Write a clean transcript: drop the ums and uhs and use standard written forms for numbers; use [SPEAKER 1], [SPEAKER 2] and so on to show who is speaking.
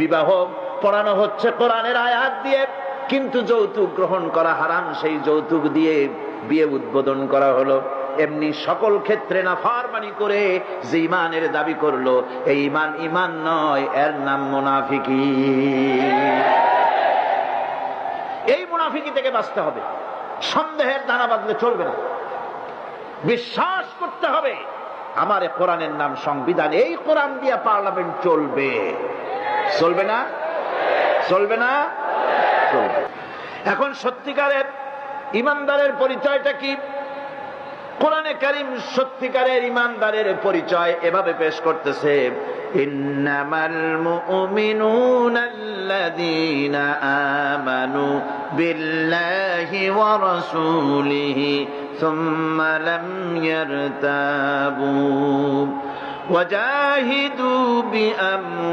[SPEAKER 1] বিবাহ পড়ানো হচ্ছে কোরআনের আয়াত দিয়ে, কিন্তু যৌতুক গ্রহণ করা হারাম, সেই যৌতুক দিয়ে বিয়ে উদ্বোধন করা হলো। এমনি সকল ক্ষেত্রে নাফরমানি করে যে ঈমানের দাবি করলো, এই ঈমান ঈমান নয়, এর নাম মুনাফিকি। এই মুনাফিকি থেকে বাঁচতে হবে। সন্দেহের দানা বাঁধলে চলবে না, বিশ্বাস করতে হবে আমার কোরআনের নাম সংবিধান, এই কোরআন দিয়ে পার্লামেন্ট চলবে। চলবে না? চলবে না? চলবে। এখন সত্যিকারের ইমানদারের পরিচয়টা কি? কোরআনে কারীম সত্যিকারের ইমানদারের পরিচয় এভাবে পেশ করতেছে, ইন্নামাল মুমিনুনা আল্লাযীনা আমানু বিল্লাহি ওয়া রাসূলিহি সুম্মা লাম ইয়ারতাবু ওয়া জাহিদু বিআমওয়ালিহিম